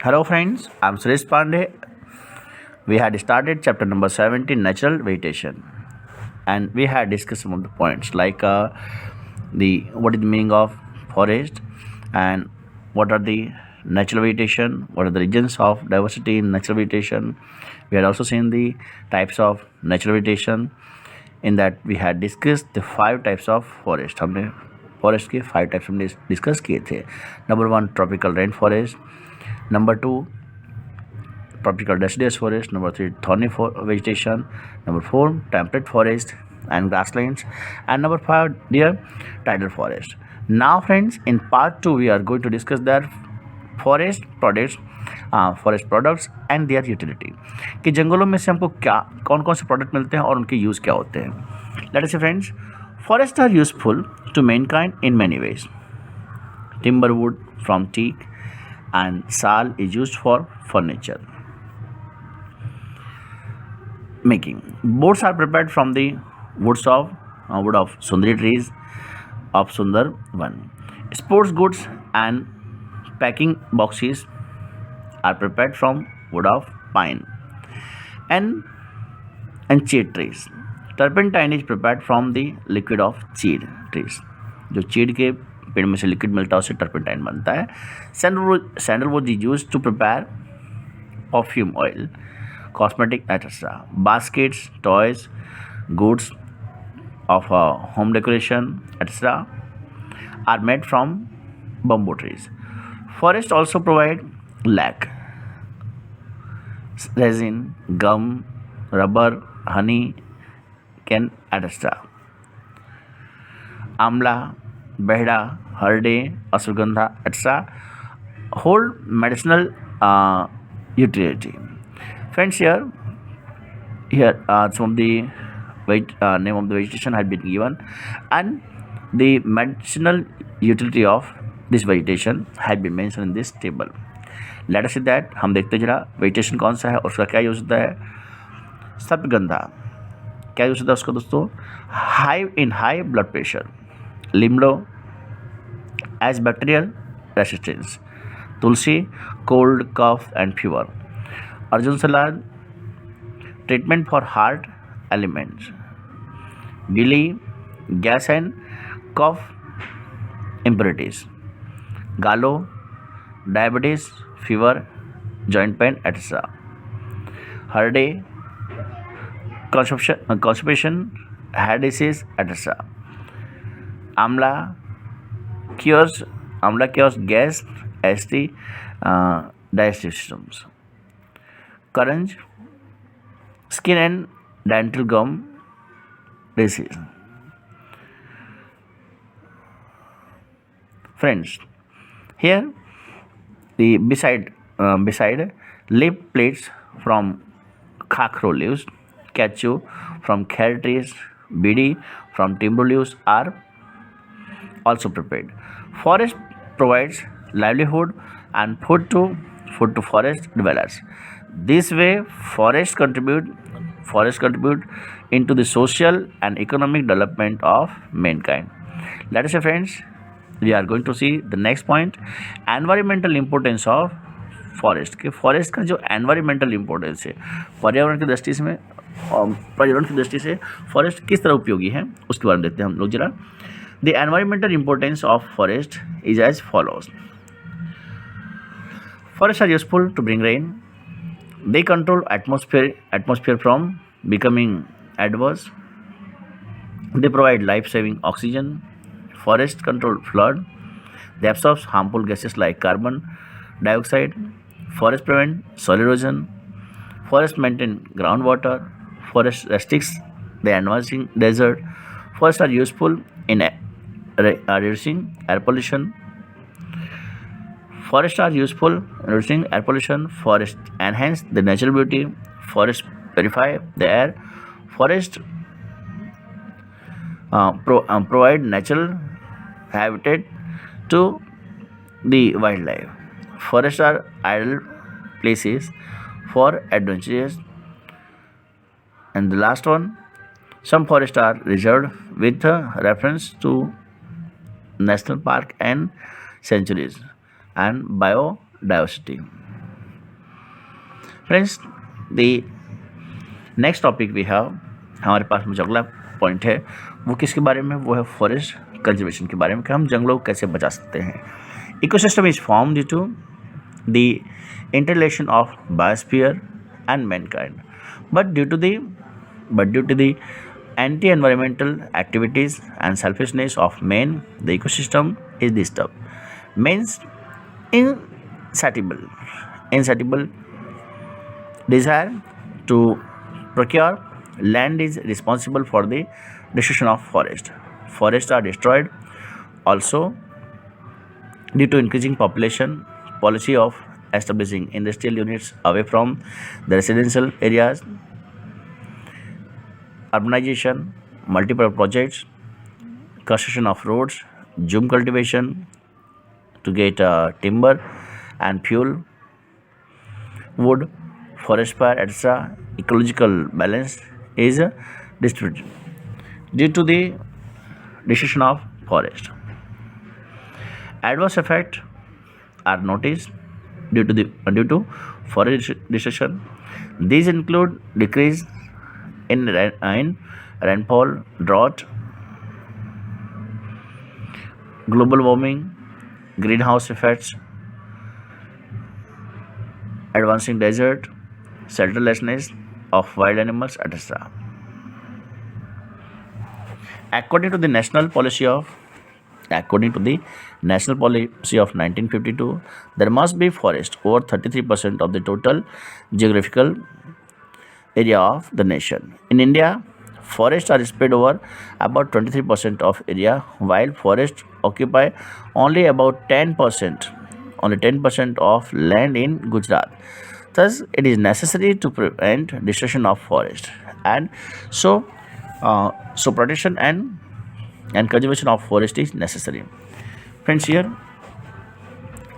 Hello friends, I'm Suresh Pandey. We had started chapter number 17 natural vegetation and we had discussed some of the points like the what is the meaning of forest and what are the natural vegetation, what are the regions of diversity in natural vegetation. We had also seen the types of natural vegetation. In that we had discussed the five types of forest. हमने forest के five types हमने discuss किए थे. Number one tropical rain forest, number two tropical deciduous forest, number three thorny vegetation, number four temperate forest and grasslands, and number five dear tidal forest. Now friends, in part 2 we are going to discuss their forest products and their utility कि जंगलों में से हमको क्या कौन कौन से product मिलते हैं और उनके यूज़ क्या होते हैं. Let us say friends, forest are useful to mankind in many ways. Timber wood from teak and sal is used for furniture making. Boats are prepared from the wood of sundari trees of Sundarban. Sports goods and packing boxes are prepared from wood of pine and cheed trees. Turpentine is prepared from the liquid of cheed trees. जो चीड़ के पेड़ में से liquid मिलता है उससे turpentine बनता है. Sandalwood is use to prepare perfume oil, cosmetic etcetera. Baskets, toys, goods of home decoration etcetera are made from bamboo trees. Forest also provide lac, resin, gum, rubber, honey, cane etcetera. Amla, baheda, Harde, ashwagandha etc. hold medicinal utility. Friends, here some of the name of the vegetation had been given and the medicinal utility of this vegetation had been mentioned in this table. Let us see that. हम देखते जरा vegetation कौन सा है और उसका क्या use होता है. सर्पगंधा क्या यूज होता है उसका दोस्तों. High blood pressure. लिमलो as bacterial resistance. Tulsi, cold, cough and fever. Arjun salad, treatment for heart ailments. Gilly, gas and cough impurities. Gallo, diabetes, fever, joint pain etc. Herde, constipation, head disease etc. Amla cures gas, acidity, digestive systems. Karanj, skin and dental gum disease. Friends, here the beside lip plates from khakro leaves, cachu from kher trees, bidi from timber leaves are also prepared. Forest provides livelihood and food to forest dwellers. This way, forests contribute into the social and economic development of mankind. Let us say, friends, we are going to see the next point, environmental importance of forest के. Forest का जो environmental importance है पर्यावरण की दृष्टि से forest किस तरह उपयोगी है उसके बारे में देखते हैं हम लोग जरा. The environmental importance of forest is as follows. Forests are useful to bring rain. They control atmosphere from becoming adverse. They provide life-saving oxygen. Forests control flood. They absorb harmful gases like carbon dioxide. Forests prevent soil erosion. Forests maintain groundwater. Forests restricts the advancing desert. Forests are useful in reducing air pollution. Forests are useful in reducing air pollution. Forests enhance the natural beauty. Forests purify the air. Forests provide natural habitat to the wildlife. Forests are ideal places for adventures. And the last one, some forests are reserved with reference to national park and sanctuaries and biodiversity. Friends, the next topic we have, हमारे पास में जो अगला point है वो किसके बारे में, वो है फॉरेस्ट कंजर्वेशन के बारे में, कि हम जंगलों को कैसे बचा सकते हैं। Ecosystem is form due to the interrelation of biosphere and mankind, but due to the anti-environmental activities and selfishness of man, the ecosystem is disturbed. Means insatiable desire to procure land is responsible for the destruction of forest. Forests are destroyed also due to increasing population, policy of establishing industrial units away from the residential areas, urbanization, multiple projects, construction of roads, zoom cultivation to get timber and fuel, wood, forest fire, etc. Ecological balance is disturbed due to the destruction of forest. Adverse effects are noticed due to forest destruction. These include decrease in rainfall, drought, global warming, greenhouse effects, advancing desert, shelterlessness of wild animals, etc. According to the national policy of 1952, there must be forest over 33% of the total geographical area of the nation. In India, forests are spread over about 23% of area, while forests occupy only about 10% of land in Gujarat. Thus, it is necessary to prevent destruction of forest, and so protection and conservation of forest is necessary. Friends, here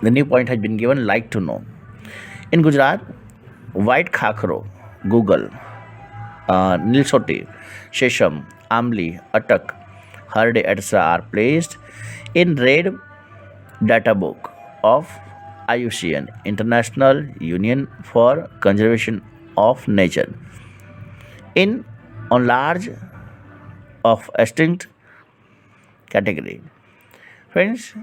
the new point has been given. Like to know, in Gujarat, white khakro, Google, Nilsoti, Shesham, Amli, Atak, Harde, etc. are placed in red data book of IUCN, International Union for Conservation of Nature, in on large of extinct category. Friends,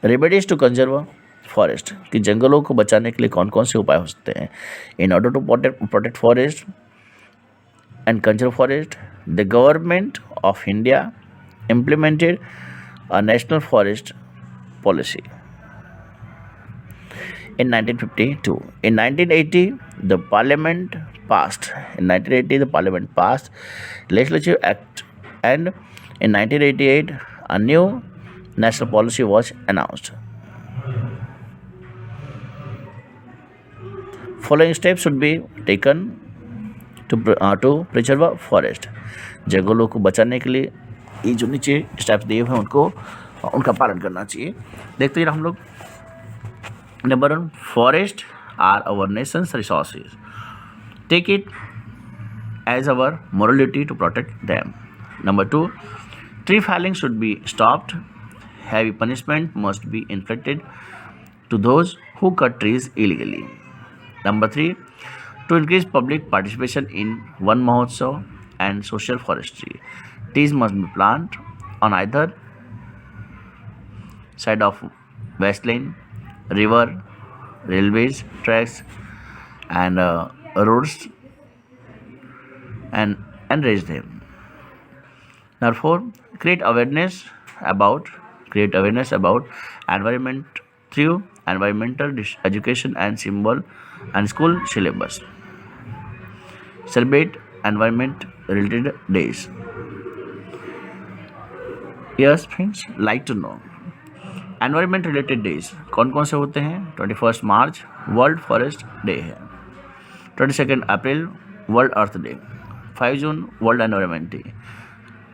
remedies to conserve forest, कि जंगलों को बचाने के लिए कौन कौन से उपाय हो सकते हैं। In order to protect forest and conserve forest, the government of India implemented a national forest policy in 1952. In 1980, the Parliament passed. Legislative Act, and in 1988, a new national policy was announced. Following steps should be taken to preserve forest. जंगलों को बचाने के लिए ये जो नीचे steps दिए हुए हैं उनका पालन करना चाहिए। देखते हैं हम लोग। Number 1, forest are our nations resources, take it as our morality to protect them. Number 2, tree felling should be stopped. Heavy punishment must be inflicted to those who cut trees illegally. Number 3, to increase public participation in Van Mahotsav and social forestry, trees must be planted on either side of wasteland, river, railways, tracks, and roads, and raise them. Number 4, create awareness about environment through environmental education and symbol and school syllabus. Celebrate environment related days. Yes friends, like to know environment related days कौन कौन से होते हैं। 21 मार्च world forest day है, 22 अप्रैल world अर्थ day, 5 June world environment day,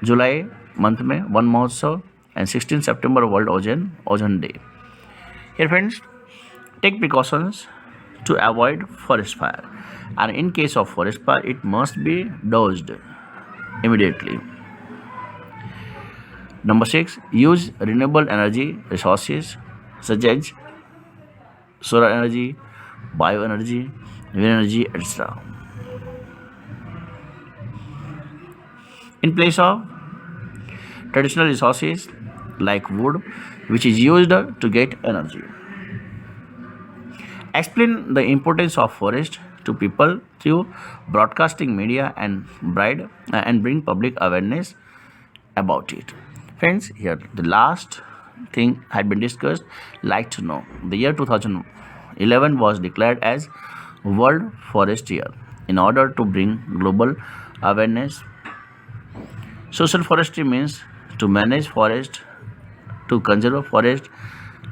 जुलाई month में one महोत्सव, and 16 September world ozone day. Here friends, take precautions to avoid forest fire, and in case of forest fire it must be doused immediately. Number 6, use renewable energy resources such as solar energy, bioenergy, wind energy, etc. In place of traditional resources like wood, which is used to get energy. Explain the importance of forest to people through broadcasting media and bring public awareness about it. Friends, here the last thing had been discussed. Like to know, the year 2011 was declared as World Forest Year in order to bring global awareness. Social forestry means to manage forest, to conserve forest,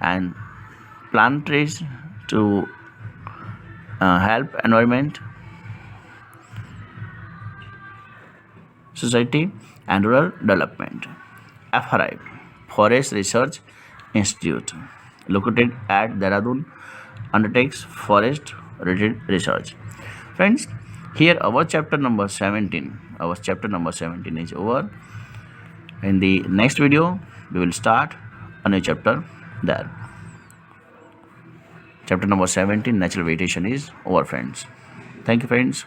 and plant trees to help environment, society, and rural development. FRI, Forest Research Institute, located at Dehradun, undertakes forest related research. Friends, here our chapter number 17. Our chapter number 17 is over. In the next video, we will start a new chapter there. Chapter number 17, natural vegetation, is over, friends. Thank you, friends.